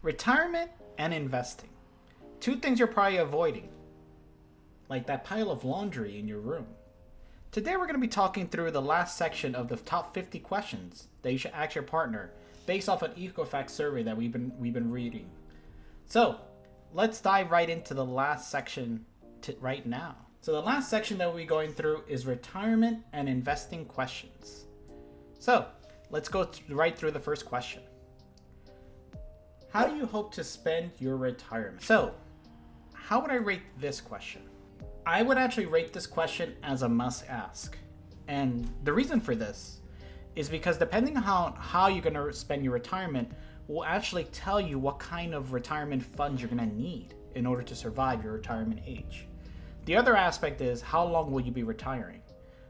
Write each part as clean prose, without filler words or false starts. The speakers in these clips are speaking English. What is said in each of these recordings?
Retirement and investing. Two things you're probably avoiding, like that pile of laundry in your room. Today we're going to be talking through the last section of the top 50 questions that you should ask your partner based off an Equifax survey that we've been reading. So, let's dive right into the last section right now. So the last section that we'll be going through is retirement and investing questions. So, let's go right through the first question. How do you hope to spend your retirement? So, how would I rate this question? I would actually rate this question as a must ask. And the reason for this is because depending on how you're going to spend your retirement will actually tell you what kind of retirement funds you're going to need in order to survive your retirement age. The other aspect is how long will you be retiring?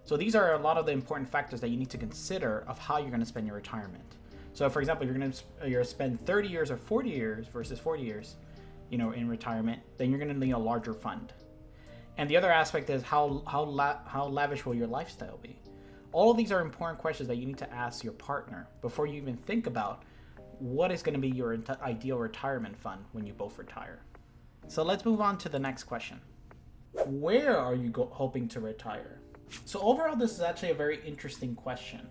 So these are a lot of the important factors that you need to consider of how you're going to spend your retirement. So for example, if you're going to spend 30 years or 40 years versus 40 years, in retirement, then you're going to need a larger fund. And the other aspect is how lavish will your lifestyle be? All of these are important questions that you need to ask your partner before you even think about what is going to be your ideal retirement fund when you both retire. So let's move on to the next question. Where are you hoping to retire? So overall, this is actually a very interesting question.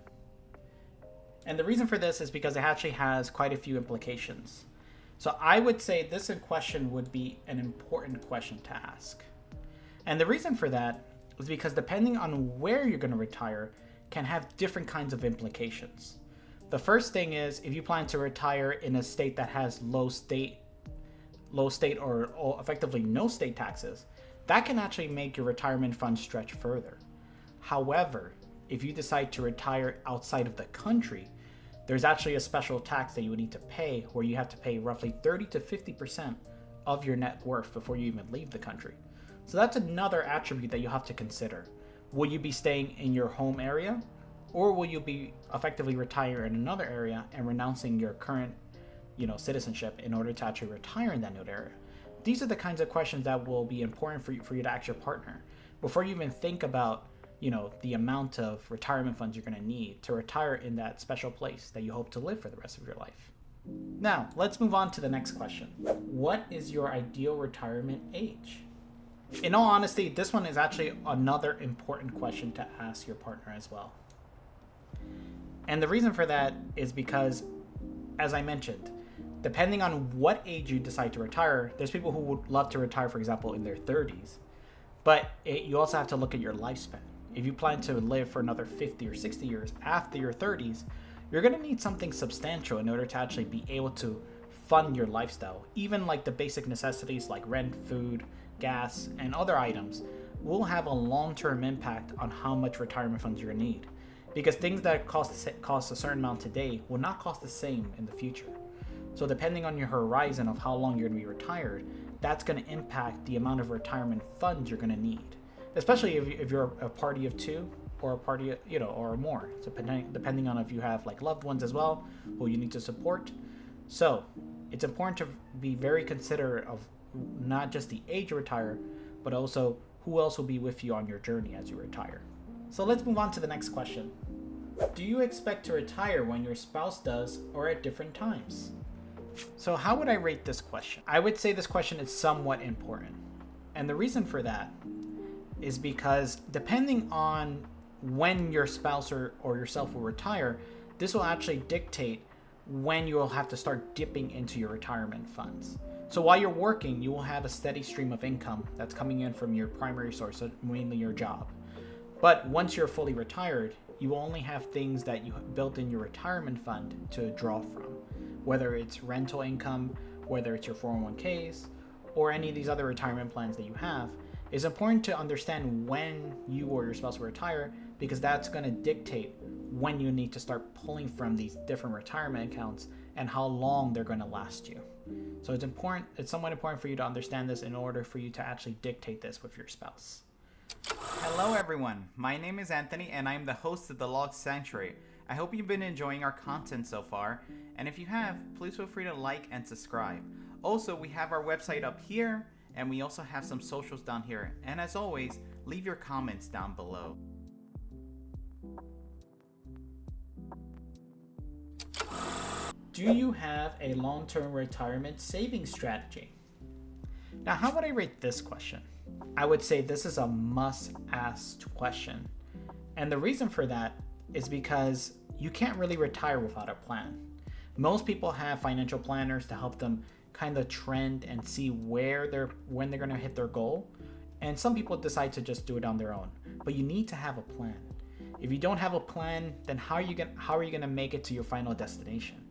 And the reason for this is because it actually has quite a few implications. So I would say this question would be an important question to ask. And the reason for that is because depending on where you're going to retire can have different kinds of implications. The first thing is if you plan to retire in a state that has low state or effectively no state taxes, that can actually make your retirement fund stretch further. However, if you decide to retire outside of the country, there's actually a special tax that you would need to pay where you have to pay roughly 30 to 50% of your net worth before you even leave the country. So that's another attribute that you have to consider. Will you be staying in your home area, or will you be effectively retire in another area and renouncing your current, citizenship in order to actually retire in that new area? These are the kinds of questions that will be important for you to ask your partner before you even think about, the amount of retirement funds you're going to need to retire in that special place that you hope to live for the rest of your life. Now, let's move on to the next question. What is your ideal retirement age? In all honesty, this one is actually another important question to ask your partner as well. And the reason for that is because, as I mentioned, depending on what age you decide to retire, there's people who would love to retire, for example, in their 30s. But you also have to look at your lifespan. If you plan to live for another 50 or 60 years after your 30s, you're going to need something substantial in order to actually be able to fund your lifestyle. Even like the basic necessities like rent, food, gas, and other items will have a long-term impact on how much retirement funds you're going to need. Because things that cost a certain amount today will not cost the same in the future. So depending on your horizon of how long you're going to be retired, that's going to impact the amount of retirement funds you're going to need. Especially if you're a party of two or a party, or more. So depending on if you have like loved ones as well, who you need to support. So it's important to be very considerate of not just the age you retire, but also who else will be with you on your journey as you retire. So let's move on to the next question. Do you expect to retire when your spouse does or at different times? So how would I rate this question? I would say this question is somewhat important. And the reason for that is because depending on when your spouse or yourself will retire, this will actually dictate when you will have to start dipping into your retirement funds. So while you're working, you will have a steady stream of income that's coming in from your primary source, so mainly your job. But once you're fully retired, you will only have things that you built in your retirement fund to draw from, whether it's rental income, whether it's your 401ks, or any of these other retirement plans that you have. It's important to understand when you or your spouse will retire, because that's going to dictate when you need to start pulling from these different retirement accounts and how long they're going to last you. So it's somewhat important for you to understand this in order for you to actually dictate this with your spouse. Hello everyone, my name is Anthony and I'm the host of TheLostSanctuary. I hope you've been enjoying our content so far, and if you have, please feel free to like and subscribe. Also, we have our website up here, and we also have some socials down here, and as always, leave your comments down below. Do you have a long-term retirement savings strategy? Now, how would I rate this question? I would say this is a must-ask question. And the reason for that is because you can't really retire without a plan. Most people have financial planners to help them kind of trend and see when they're going to hit their goal. And some people decide to just do it on their own. But you need to have a plan. If you don't have a plan, then how are you going to make it to your final destination?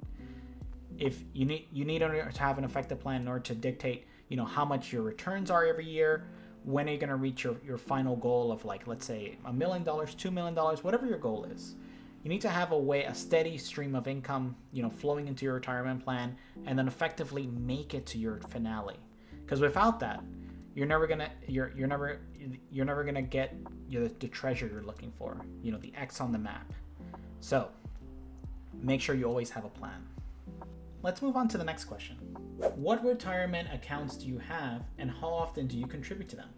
If you need to have an effective plan in order to dictate, how much your returns are every year, when are you going to reach your final goal of, like, let's say $1 million, $2 million, whatever your goal is. You need to have a steady stream of income, flowing into your retirement plan, and then effectively make it to your finale. Because without that, you're never gonna get the treasure you're looking for, the X on the map. So make sure you always have a plan. Let's move on to the next question. What retirement accounts do you have, and how often do you contribute to them?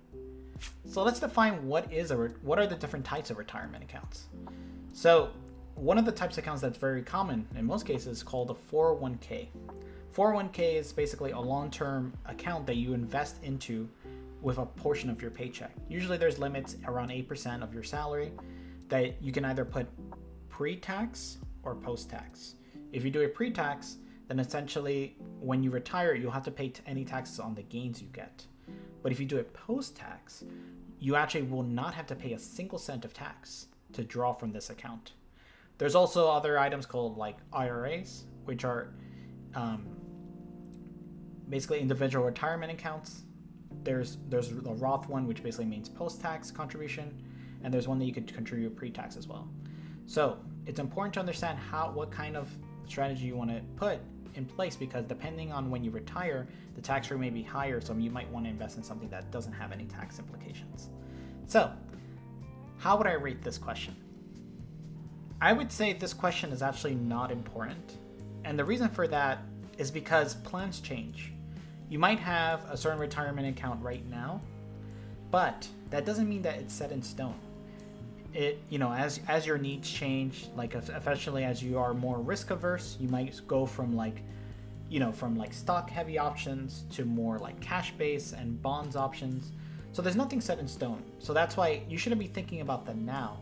So let's define what are the different types of retirement accounts. So one of the types of accounts that's very common in most cases is called a 401k. 401k is basically a long-term account that you invest into with a portion of your paycheck. Usually there's limits around 8% of your salary that you can either put pre-tax or post-tax. If you do it pre-tax, then essentially when you retire, you'll have to pay any taxes on the gains you get. But if you do it post-tax, you actually will not have to pay a single cent of tax to draw from this account. There's also other items called like IRAs, which are basically individual retirement accounts. There's the Roth one, which basically means post-tax contribution, and there's one that you could contribute pre-tax as well. So it's important to understand what kind of strategy you want to put in place, because depending on when you retire, the tax rate may be higher, so you might want to invest in something that doesn't have any tax implications. So how would I rate this question? I would say this question is actually not important. And the reason for that is because plans change. You might have a certain retirement account right now, but that doesn't mean that it's set in stone. As your needs change, like especially as you are more risk averse, you might go from stock heavy options to more like cash base and bonds options. So there's nothing set in stone. So that's why you shouldn't be thinking about the now.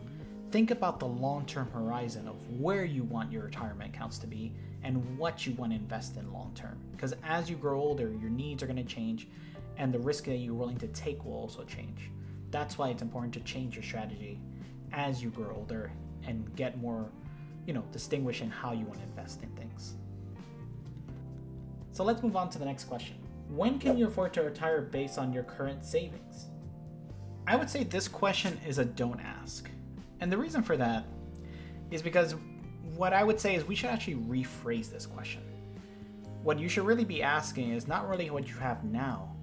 Think about the long-term horizon of where you want your retirement accounts to be and what you want to invest in long-term. Because as you grow older, your needs are going to change, and the risk that you're willing to take will also change. That's why it's important to change your strategy as you grow older and get more, distinguish in how you want to invest in things. So let's move on to the next question. When can you afford to retire based on your current savings? I would say this question is a don't ask. And the reason for that is because what I would say is we should actually rephrase this question. What you should really be asking is not really what you have now,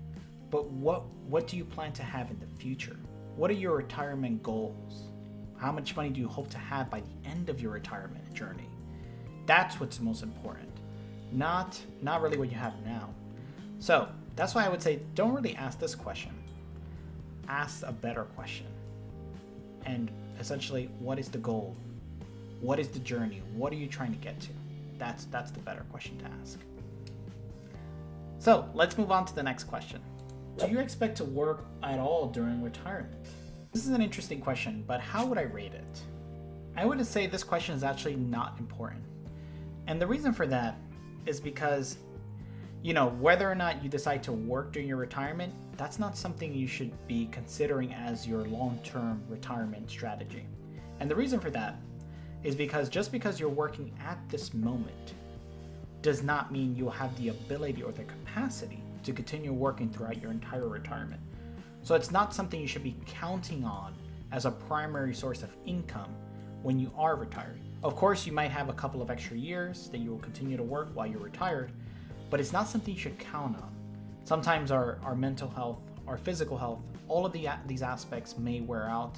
but what do you plan to have in the future? What are your retirement goals? How much money do you hope to have by the end of your retirement journey? That's what's most important, not really what you have now. So that's why I would say don't really ask this question. Ask a better question. And essentially, what is the goal? What is the journey? What are you trying to get to? That's the better question to ask. So let's move on to the next question. Do you expect to work at all during retirement? This is an interesting question, but how would I rate it? I would say this question is actually not important. And the reason for that is because, whether or not you decide to work during your retirement, that's not something you should be considering as your long-term retirement strategy. And the reason for that is because just because you're working at this moment does not mean you'll have the ability or the capacity to continue working throughout your entire retirement. So it's not something you should be counting on as a primary source of income when you are retired. Of course, you might have a couple of extra years that you will continue to work while you're retired, but it's not something you should count on. Sometimes our mental health, our physical health, all of these aspects may wear out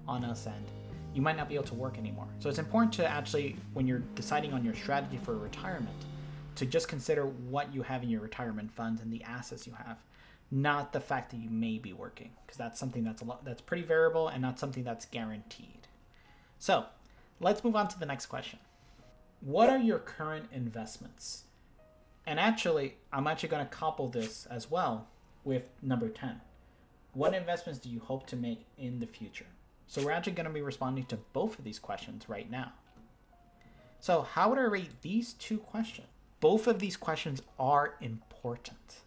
on us, and you might not be able to work anymore. So it's important to actually, when you're deciding on your strategy for retirement, to just consider what you have in your retirement funds and the assets you have, not the fact that you may be working, because that's something that's pretty variable and not something that's guaranteed. So let's move on to the next question. what are your current investments? And actually, I'm actually going to couple this as well with number 10. What investments do you hope to make in the future? So we're actually going to be responding to both of these questions right now. So how would I rate these two questions? Both of these questions are important.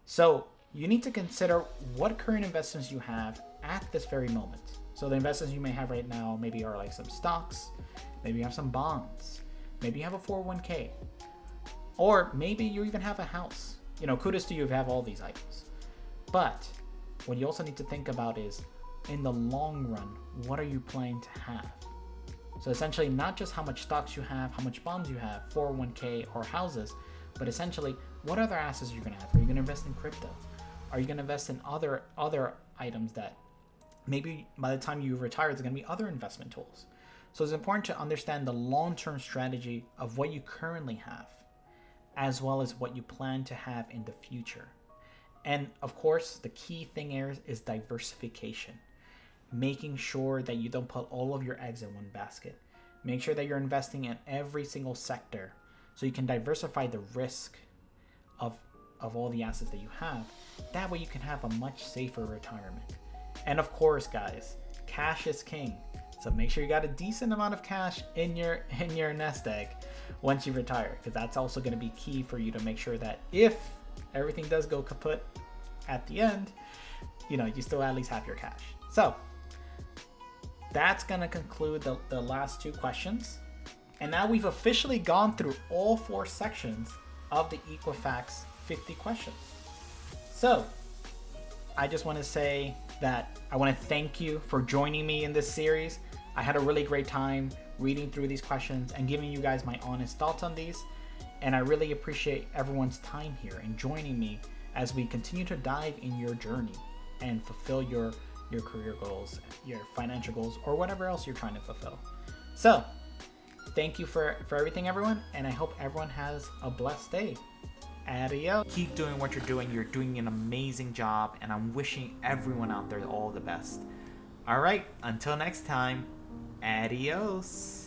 So you need to consider what current investments you have at this very moment. So the investments you may have right now maybe are like some stocks, maybe you have some bonds, maybe you have a 401k, or maybe you even have a house. Kudos to you if you have all these items. But what you also need to think about is, in the long run, what are you planning to have? So essentially, not just how much stocks you have, how much bonds you have, 401k or houses, but essentially, what other assets you're going to have? Are you going to invest in crypto? Are you going to invest in other items that maybe by the time you retire, there's going to be other investment tools? So it's important to understand the long-term strategy of what you currently have, as well as what you plan to have in the future. And of course, the key thing here is diversification. Making sure that you don't put all of your eggs in one basket. Make sure that you're investing in every single sector so you can diversify the risk of all the assets that you have. That way you can have a much safer retirement. And of course, guys, cash is king. So make sure you got a decent amount of cash in your nest egg once you retire, because that's also going to be key for you to make sure that if everything does go kaput at the end, you still at least have your cash. So that's going to conclude the last two questions. And now we've officially gone through all 4 sections of the Equifax 50 questions. So I just want to say that I want to thank you for joining me in this series. I had a really great time reading through these questions and giving you guys my honest thoughts on these. And I really appreciate everyone's time here and joining me as we continue to dive in your journey and fulfill your career goals, your financial goals, or whatever else you're trying to fulfill. So thank you for everything, everyone, and I hope everyone has a blessed day. Adios. Keep doing what you're doing. You're doing an amazing job, and I'm wishing everyone out there all the best. All right, until next time, adios.